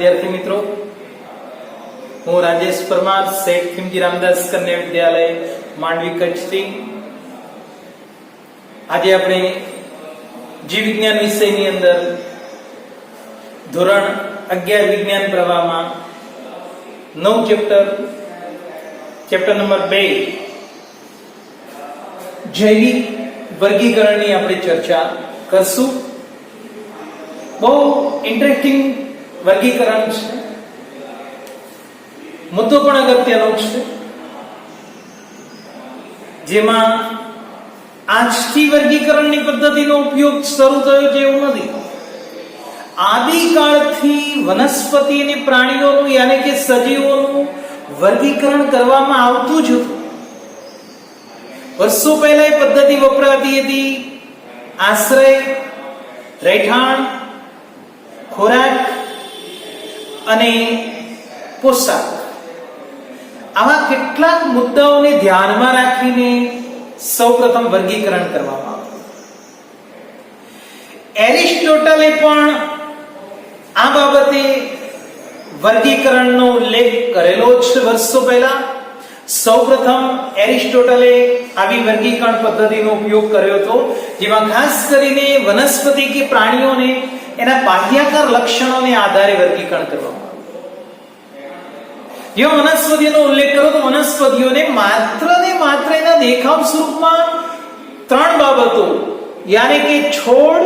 विद्यार्थी मित्रों, हूँ राजेश परमार, सेठ खिमजी रामदास कन्या विद्यालय માંડવી કચ્છથી। આજે આપણે જીવ વિજ્ઞાન વિષયની અંદર ધોરણ 11 વિજ્ઞાન પ્રવાહમાં 9 ચેપ્ટર નંબર 2 જૈવિક વર્ગીકરણની આપણે ચર્ચા કરશું। બહુ ઇન્ટરેસ્ટિંગ વર્ગીકરણ છે, મુદ્દો પણ અગત્યનો છે, જેમાં આજથી વર્ગીકરણની પદ્ધતિનો ઉપયોગ શરૂ થયો છે એવું નથી। આદિકાળથી વનસ્પતિ અને પ્રાણીઓનું યાની કે સજીવોનું વર્ગીકરણ કરવામાં આવતું જ હતું। વર્ષો પહેલા એ પદ્ધતિ વપરાતી હતી। આશ્રય, રહેઠાણ, ખોરાક અને પોશાક, આવા કેટલાક મુદ્દાઓને ધ્યાનમાં રાખીને સૌપ્રથમ વર્ગીકરણ કરવામાં આવ્યું। એરિસ્ટોટલે પણ આ બાબતે વર્ગીકરણનો ઉલ્લેખ કરેલો છે વર્ષો પહેલા। સૌપ્રથમ એરિસ્ટોટલે આવી વર્ગીકરણ પદ્ધતિનો ઉપયોગ કર્યો હતો, જેમાં ખાસ કરીને વનસ્પતિ કે પ્રાણીઓને એના બાહ્યાકાર લક્ષણોને આધારે વર્ગીકરણ કરવામાં આવ્યું। જો વનસ્પતિનો ઉલ્લેખ કરો તો વનસ્પતિઓને માત્ર ને માત્ર એના દેખાવ સ્વરૂપમાં ત્રણ બાબતો યાની કે છોડ,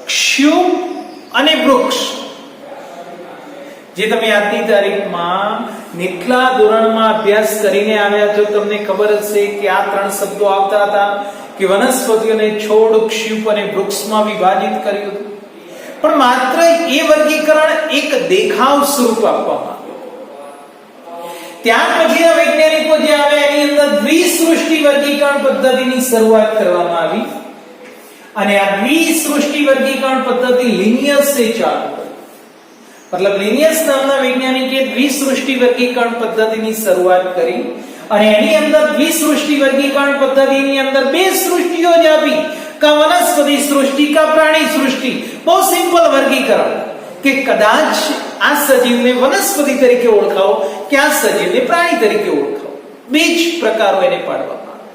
ક્ષુપ અને વૃક્ષ, જે તમે આજની તારીખમાં નીચલા ધોરણમાં અભ્યાસ કરીને આવ્યા છો, તમને ખબર હશે કે આ ત્રણ શબ્દો આવતા હતા કે વનસ્પતિઓને છોડ, ક્ષુપ અને વૃક્ષમાં વિભાજિત કર્યું હતું, પણ માત્ર એ વર્ગીકરણ એક દેખાવ સ્વરૂપ આપવામાં આવ્યું। ત્યાર પછીના વૈજ્ઞાનિકો જે આવ્યા એની અંદર દ્વિસૃષ્ટિ વર્ગીકરણ પદ્ધતિની શરૂઆત કરવામાં આવી, અને આ દ્વિસૃષ્ટિ વર્ગીકરણ પદ્ધતિ લિનિયસે ચાલુ કરી। મતલબ લિનિયસ નામના વૈજ્ઞાનિકે દ્વિસૃષ્ટિ વર્ગીકરણ પદ્ધતિની શરૂઆત કરી, અને એની અંદર દ્વિસૃષ્ટિ વર્ગીકરણ પદ્ધતિની અંદર બે સૃષ્ટિઓ જ આપી, કા વનસ્પતિ સૃષ્ટિ કા પ્રાણી સૃષ્ટિ। બહુ સિમ્પલ વર્ગીકરણ કે કદાચ આ સજીવને વનસ્પતિ તરીકે ઓળખાવો કે આ સજીવને પ્રાણી તરીકે ઓળખાવો, બે જ પ્રકારો એને પાડવામાં આવે।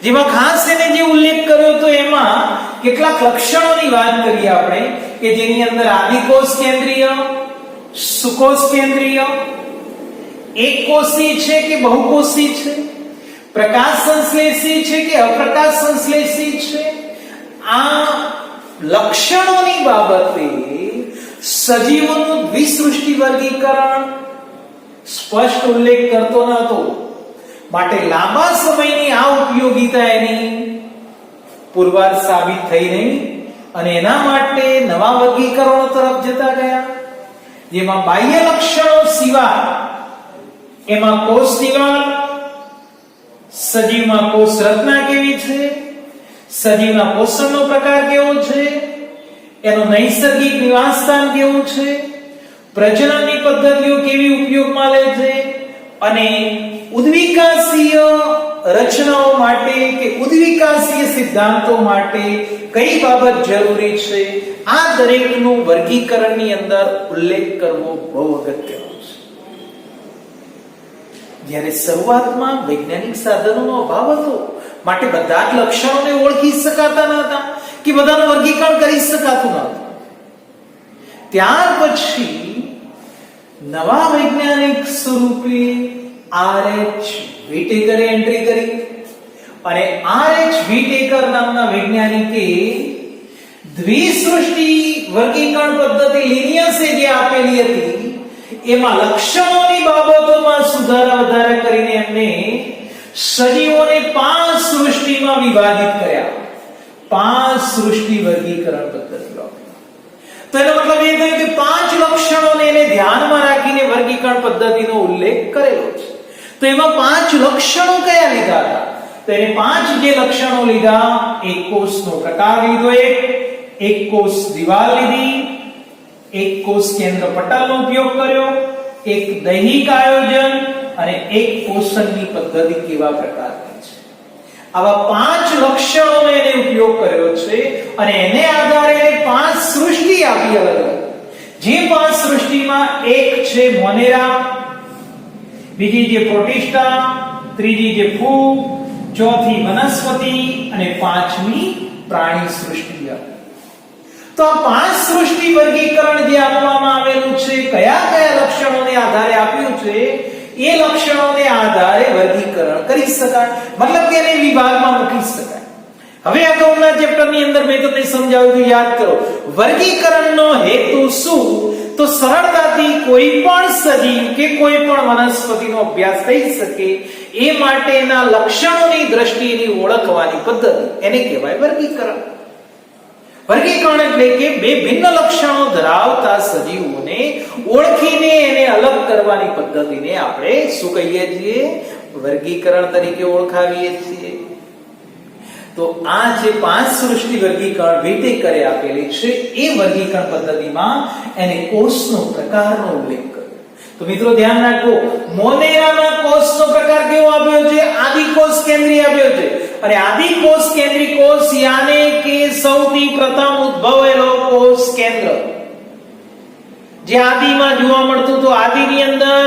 જેમાં ખાસ એને જે ઉલ્લેખ કર્યો તો એમાં કેટલાક લક્ષણોની વાત કરીએ આપણે, કે જેની અંદર આદિકોષ કેન્દ્રીય, સુકોષ કેન્દ્રીય, એકકોષી છે કે બહુકોષી છે, પ્રકાશ સંશ્લેષી છે કે અપ્રકાશ સંશ્લેષી છે, આ લક્ષણોની બાબતે સજીવોનું દ્વિસૃષ્ટિ વર્ગીકરણ સ્પષ્ટ ઉલ્લેખ કરતો ન હતો, માટે લાંબા સમયની આ ઉપયોગિતા એની પુરવાર સાબિત થઈ નહીં, અને એના માટે નવા વર્ગીકરણો તરફ જતા ગયા, જેમાં બાહ્ય લક્ષણો સિવાય એમાં કોષ દિવાલ, સજીવમાં કોષ રચના કેવી છે, સજીવના પોષણનો પ્રકાર કેવો છે, એનું નૈસર્ગિક નિવાસસ્થાન કેવું છે, પ્રજનનની પદ્ધતિઓ કેવી ઉપયોગમાં લે છે, અને ઉદ્વિકાસીય રચનાઓ માટે કે ઉદ્વિકાસીય સિદ્ધાંતો માટે કઈ બાબત જરૂરી છે, આ દરેકનું વર્ગીકરણની અંદર ઉલ્લેખ કરવો બહુ અગત્યનો છે। જ્યારે શરૂઆતમાં વૈજ્ઞાનિક સાધનોનો અભાવ હતો, માટે બધા જ લક્ષણોને ઓળખી શકાતા ન હતા કે બધાનું વર્ગીકરણ કરી શકાતું ન હતું। ત્યાર પછી નવા વૈજ્ઞાનિક સ્વરૂપે આર.એચ. વ્હિટેકરે એન્ટ્રી કરી, અને આર.એચ. વ્હિટેકર નામના વૈજ્ઞાનિકે દ્વિસૃષ્ટિ વર્ગીકરણ પદ્ધતિ લિનિયસે જે આપેલી હતી એમાં લક્ષણોની બાબતોમાં સુધારા વધારા કરીને એમને સજીવોને 5 સૃષ્ટિમાં વિભાજિત કર્યા, 5 સૃષ્ટિ વર્ગીકરણ પદ્ધતિઓ। તો એનો મતલબ એ થયો કે 5 લક્ષણોને એને ધ્યાનમાં રાખીને વર્ગીકરણ પદ્ધતિનો ઉલ્લેખ કરેલો છે। તો એમાં 5 લક્ષણો કયા લીધા હતા? તો એને 5 જે લક્ષણો લીધા, એક કોષનો પ્રકાર લીધો, એક કોષ દિવાલ લીધી, એક કોષ કેન્દ્ર પટલનો ઉપયોગ કર્યો, એક દૈહિક આયોજન, અને એક પોષણની પદ્ધતિ કેવા પ્રકારની છે। આવા 5 લક્ષણોનો એને ઉપયોગ કર્યો છે, અને એને આધારે 5 સૃષ્ટિ આપી અલગ અલગ। જે 5 સૃષ્ટિ સૃષ્ટિમાં એક છે મોનેરા, બીજી છે પ્રોટિસ્ટા, ત્રીજી છે ફૂગ, ચોથી વનસ્પતિ અને પાંચમી પ્રાણી સૃષ્ટિ. તો આ પાંચ સૃષ્ટિ વર્ગીકરણ જે આપવામાં આવેલું છે, કયા કયા લક્ષણોને આધારે આપ્યું છે, એ લક્ષણોને આધારે વર્ગીકરણ કરી શકાય, મતલબ કે એને વિભાગમાં મૂકી શકાય. હવે અગાઉના ચેપ્ટરની અંદર મેં તમને સમજાવ્યું, યાદ કરો. વર્ગીકરણનો હેતુ શું? તો સરળતાથી કોઈ પણ સજીવ કે કોઈ પણ વનસ્પતિનો અભ્યાસ થઈ શકે એ માટેના લક્ષણોની દ્રષ્ટિએની ઓળખવાની પદ્ધતિ, એને કહેવાય વર્ગીકરણ. વર્ગીકરણ એટલે કે બે ભિન્ન લક્ષણો ધરાવતા સજીવોને ઓળખીને એને અલગ કરવાની પદ્ધતિને આપણે શું કહીએ છીએ? વર્ગીકરણ તરીકે ઓળખાવીએ છીએ. તો આ જે પાંચ સૃષ્ટિ વર્ગીકરણ રીતે કરે આપેલી છે, એ વર્ગીકરણ પદ્ધતિમાં એને કોષનો પ્રકારનો ઉલ્લેખ કર્યો. તો મિત્રો ધ્યાન રાખો, મોનેરામાં કોષનો પ્રકાર કેવો આપ્યો છે? આદિકોષ કેન્દ્રી આપ્યો છે. અને આદિકોષ કેન્દ્રી કોષ યાને કે સૌથી પ્રથમ ઉદ્ભવેલો કોષ કેન્દ્ર, જે આદિમાં જોવા મળતું. તો આદિની અંદર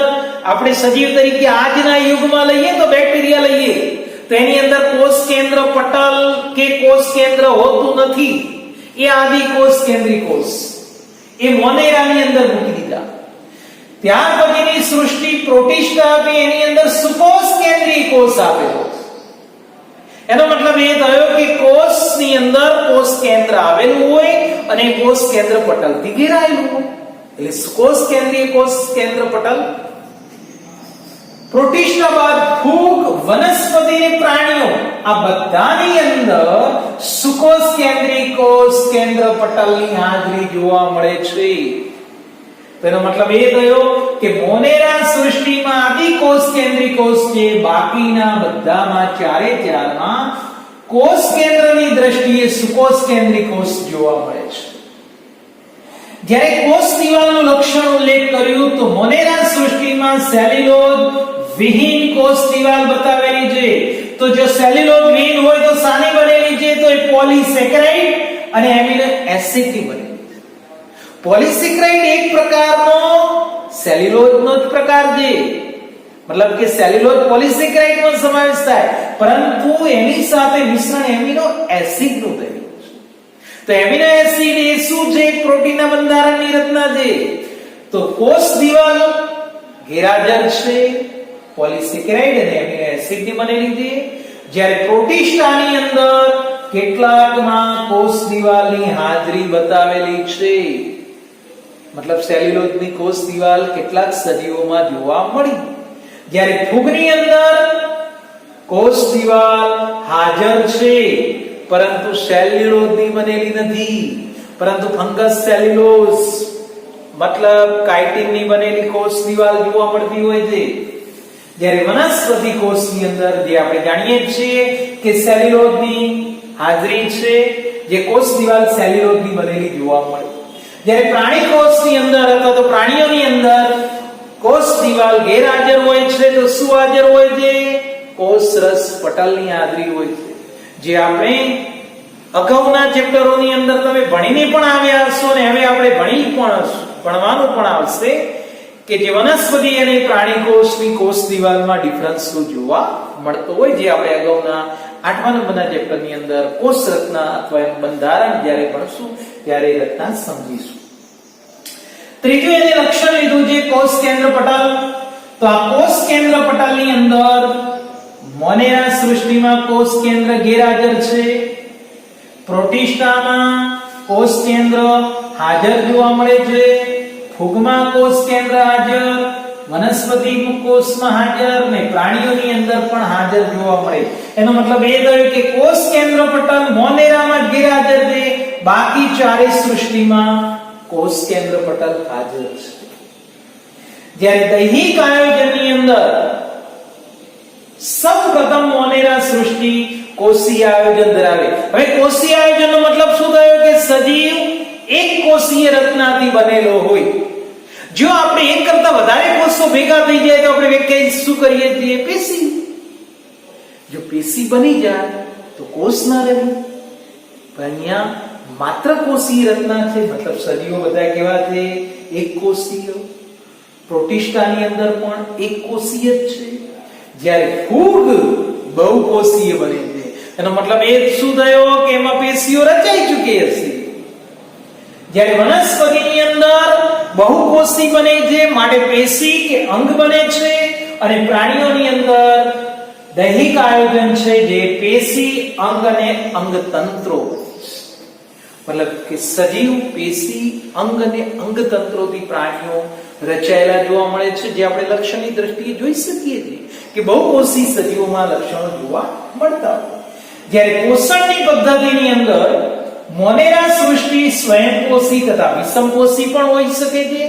આપણે સજીવ તરીકે આજના યુગમાં લઈએ તો બેક્ટેરિયા લઈએ, તો એની અંદર કોષ કેન્દ્ર પટલ કે કોષ કેન્દ્ર હોતું નથી. એ આદિકોષ કેન્દ્રી કોષ એ મોનેરાની અંદર મૂકી દીધા. ત્યાર પછીની સૃષ્ટિ પ્રોટિસ્ટા આપી, એની અંદર સુકોષ કેન્દ્રી કોષ આપેલો. એનો મતલબ એ થયો કે કોષની અંદર કોષ કેન્દ્ર આવેલું હોય અને કોષ કેન્દ્ર પટલથી ઘેરાયેલું હોય, એટલે કોષ કેન્દ્રીય કોષ કેન્દ્ર પટલ. પ્રોટિસ્ટા બાદ ફૂગ, વનસ્પતિ અને પ્રાણીઓ, આ બધાની અંદર સુકોષ કેન્દ્રી કોષ કેન્દ્ર પટલની હાજરી જોવા મળે છે. તેનો મતલબ એ થયો કે મોનેરા સૃષ્ટિમાં આદિકોષ કેન્દ્રી કોષ છે, બાકીના બધામાં ચારે ચારમાં કોષ કેન્દ્રની દ્રષ્ટિએ સુકોષ કેન્દ્રી કોષ જોવા મળે છે. જ્યારે કોષ દિવાલનું લક્ષણ ઉલ્લેખ કર્યું તો મોનેરા સૃષ્ટિમાં સેલ્યુલોઝ વિહીન કોષ દિવાલ બતાવેલી છે. તો જો સેલ્યુલોઝ વિહીન હોય તો શાની બનેલી છે? તો એ પોલિસેકેરાઇડ અને એમિનો એસિડની બનેલી. પોલિસેકેરાઇડ એક પ્રકારનો સેલ્યુલોઝનો જ પ્રકાર છે, મતલબ કે સેલ્યુલોઝ પોલિસેકેરાઇડમાં સમાવેશ થાય, પરંતુ એની સાથે મિશ્રણ એમિનો એસિડનું થયેલું છે. તો એમિનો એસિડ એ શું છે? પ્રોટીનના બંધારણની રચના છે. તો કોષ દિવાલ ગેરહાજર છે, પોલિસેકેરાઇડ અને એમિનો એસિડની બનેલી છે. જ્યારે પ્રોટિસ્ટાની અંદર કેટલાકમાં કોષ દિવાલની હાજરી બતાવેલી છે, મતલબ સેલ્યુલોઝની કોષ દિવાલ કેટલાક સજીવોમાં જોવા મળી. જ્યારે ફૂગની અંદર કોષ દિવાલ હાજર છે, પરંતુ સેલ્યુલોઝની બનેલી નથી, પરંતુ ફંગસ સેલ્યુલોઝ મતલબ કાઇટિનની બનેલી કોષ દિવાલ જોવા મળતી હોય છે. જ્યારે વનસ્પતિ કોષની અંદર જે આપણે જાણીએ છીએ કે સેલ્યુલોઝની હાજરી છે, જે કોષ દિવાલ સેલ્યુલોઝની બનેલી જોવા મળે. જ્યારે પ્રાણી કોષની અંદર અથવા તો પ્રાણીઓની અંદર કોષ દિવાલ ગેરહાજર હોય છે, તો શું હાજર હોય છે? કોષ રસ પટલની હાજરી હોય છે. જે આપણે અગાઉના ચેપ્ટરોની અંદર તમે ભણીને પણ આવ્યા હશો ને હવે આપણે ભણવાનું પણ આવશે કે જે વનસ્પતિ અને પ્રાણી કોષની કોષ દિવાલમાં ડિફરન્સ જોવા મળતો હોય, જે આપણે અગાઉના 8મા નંબરના ચેપ્ટરની અંદર કોષ રચના અથવા બંધારણ જ્યારે ભણશું ત્યારે રચના સમજીશું. ત્રીજું એને લક્ષણ લીધું છે કોષ કેન્દ્ર પટલ. તો આ કોષ કેન્દ્ર પટલની અંદર મોનેરા સૃષ્ટિમાં કોષ કેન્દ્ર ગેરહાજર છે, પ્રોટિસ્ટામાં કોષ કેન્દ્ર હાજર જોવા મળે છે, ફૂગમાં કોષ કેન્દ્ર હાજર, વનસ્પતિ કોષમાં હાજર ને પ્રાણીઓની અંદર પણ હાજર જોવા મળે. એનો મતલબ એ થયો કે કોષ કેન્દ્ર પટલ મોનેરામાં ગેરહાજર છે, બાકી ચારે સૃષ્ટિમાં કોષ કેન્દ્ર પટલ હાજર છે. જ્યારે દૈહિક આયોજનની અંદર સૌપ્રથમ મોનેરા સૃષ્ટિ કોષીય આયોજન ધરાવે. હવે કોષીય આયોજનનો મતલબ શું થયો કે સજીવ એક કોષીય રચનાથી બનેલો હોય. જો આપણે એક કરતા વધારે કોષો ભેગા થઈ જાય તો આપણે વ્યાખ્યાયિત શું કરીએ છીએ? પેશી. જો પેશી બની જાય તો કોષ ના રહે. પણ અહીંયા માત્ર કોષીય રચના છે, મતલબ સજીવો બધા કેવા છે? એક કોષીય, પ્રોટિસ્ટાની અંદર પણ એક કોષીય જ છે. જ્યારે ફૂગ બહુકોષીય બને છે. એનો મતલબ એ શું થયો કે એમાં પેશીઓ રચાઈ ચૂકી હશે. જ્યારે વનસ્પતિની અંદર બહુકોષી બને છે માટે પેશી કે અંગ બને છે, અને પ્રાણીઓની અંદર દૈહિક આયોજન છે જે પેશી, અંગ અને અંગતંત્રો, મતલબ કે સજીવ પેશી, અંગ અને અંગતંત્રોથી પ્રાણીઓ રચાયેલા જોવા મળે છે, જે આપણે લક્ષણની દ્રષ્ટિએ જોઈ શકીએ છીએ કે બહુકોષી સજીવોમાં લક્ષણો જોવા મળતા હોય. જ્યારે પોષણની પદ્ધતિની અંદર મોનેરા સૃષ્ટિ સ્વયંપોષી તથા વિષમપોષી પણ હોઈ શકે છે.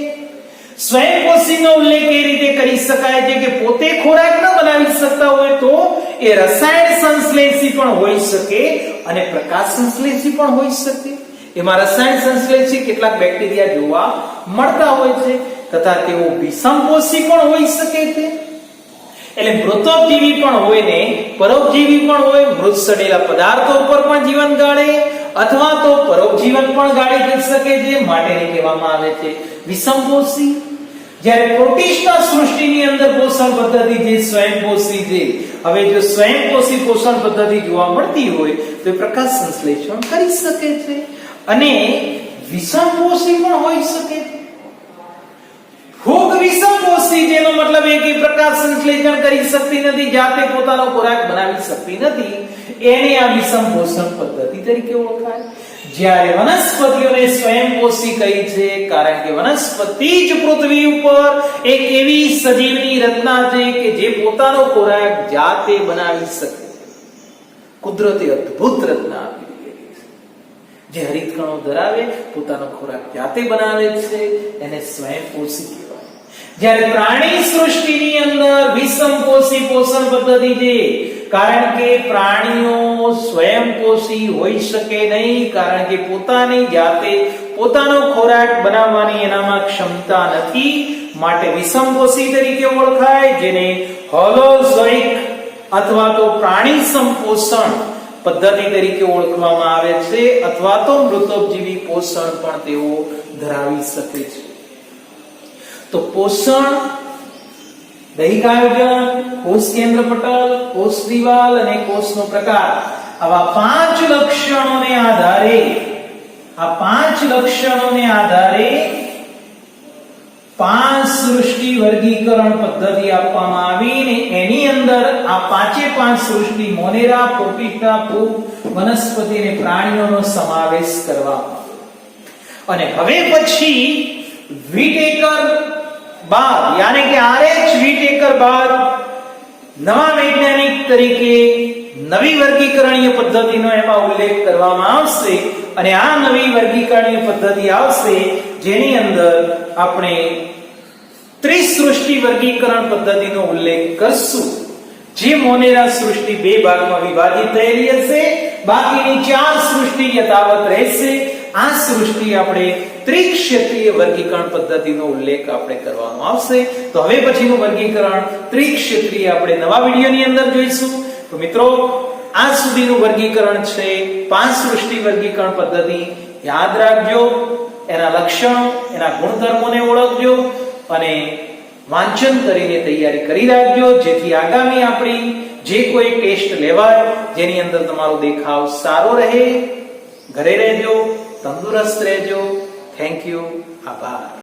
સ્વયંપોષીનો ઉલ્લેખ એ રીતે કરી શકાય છે કે પોતે ખોરાક ન બનાવી શકતા હોય તો એ રસાયણ સંશ્લેષી પણ હોઈ શકે અને પ્રકાશ સંશ્લેષી પણ હોઈ શકે. એમાં રસાયણ સંશ્લેષી કેટલાક બેક્ટેરિયા જોવા મળતા હોય છે, તથા તેઓ વિષમપોષી પણ હોઈ શકે છે. એટલે મૃતોપજીવી પણ હોય ને પરોપજીવી પણ હોય. મૃત સડેલા પદાર્થો ઉપર પણ જીવન ગાળે અથવા તો પરોપજીવન પણ ગાળી શકે છે, માટે કહેવામાં આવે છે વિષમપોષી. જ્યારે પ્રોટિસ્ટા સૃષ્ટિની અંદર પોષણ પદ્ધતિ જે સ્વયંપોષી છે, હવે જો સ્વયંપોષી પોષણ પદ્ધતિ જોવા મળતી હોય તો એ પ્રકાશ સંશ્લેષણ કરી શકે છે, અને વિષમપોષી પણ હોઈ શકે છે. ફૂગ વિષમપોષી, જેનો મતલબ એ કે પ્રકાશ સંશ્લેષણ કરી શકતી નથી, જાતે પોતાનો ખોરાક બનાવી શકતી નથી, એને આ વિષમપોષણ પદ્ધતિ તરીકે ઓળખાય. જ્યારે વનસ્પતિઓને સ્વયંપોષી કહી છે કારણ કે વનસ્પતિ જ પૃથ્વી ઉપર એક એવી સજીવની રચના છે કે જે પોતાનો ખોરાક જાતે બનાવી શકે. કુદરતે અદ્ભુત રચના આપી છે, જે હરિતકણો ધરાવે, પોતાનો ખોરાક જાતે બનાવે છે, એને સ્વયંપોષી કહેવાય. જ્યારે પ્રાણી સૃષ્ટિની અંદર વિષમપોષી પોષણ પદ્ધતિ છે કારણ કે પ્રાણીઓ સ્વયંપોષી હોઈ શકે નહીં, કારણ કે પોતાની જાતે પોતાનો ખોરાક બનાવવાની એનામાં ક્ષમતા નથી, માટે વિષમપોષી તરીકે ઓળખાય. જેને હોલોઝોઇક અથવા તો પ્રાણી સંપોષણ પદ્ધતિ તરીકે ઓળખવામાં આવે છે, અથવા તો મૃતોપજીવી પોષણ પણ તેઓ ધરાવી શકે છે. તો પોષણ, દૈહિક આયોજન, કોષ કેન્દ્ર પટલ, કોષ દિવાલ અને કોષનો પ્રકાર, આવા 5 લક્ષણોને આધારે 5 સૃષ્ટિ વર્ગીકરણ પદ્ધતિ આપવામાં આવી, અને એની અંદર આ 5 સૃષ્ટિ મોનેરા, પ્રોટિસ્ટા, ફૂગ, વનસ્પતિ અને પ્રાણીઓનો સમાવેશ કરવામાં આવ્યો. અને હવે પછી વિટેકર બાદ, યાની કે RH વિટેકર બાદ નવા વૈજ્ઞાનિક તરીકે નવી વર્ગીકરણીય પદ્ધતિનો એમાં ઉલ્લેખ કરવામાં આવશે, અને આ નવી વર્ગીકરણીય પદ્ધતિ આવશે જેની અંદર આપણે ત્રિસૃષ્ટિ વર્ગીકરણ પદ્ધતિનો ઉલ્લેખ કરશું, જે મોનેરા સૃષ્ટિ 2 ભાગમાં વિભાજિત થયેલી હશે, બાકીની 4 સૃષ્ટિ યથાવત રહેશે. આ સૃષ્ટિ આપણે ત્રિક્ષેત્રીય વર્ગીકરણ પદ્ધતિનો ઉલ્લેખ આપણે કરવાનો આવશે. તો હવે પછીનું વર્ગીકરણ ત્રિક્ષેત્રીય આપણે નવા વિડિયોની અંદર જોઈશું. તો મિત્રો, આ સુધીનું વર્ગીકરણ છે 5 સૃષ્ટિ વર્ગીકરણ પદ્ધતિ. યાદ રાખજો, એના લક્ષણો, એના ગુણધર્મોને ઓળખજો અને વાંચન કરીને તૈયારી કરી રાખજો, જેથી આગામી આપણી જે કોઈ ટેસ્ટ લેવાય જેની અંદર તમારો દેખાવ સારો રહે. ઘરે રહેજો, તંદુરસ્ત રહેજો. Thank you. આભાર.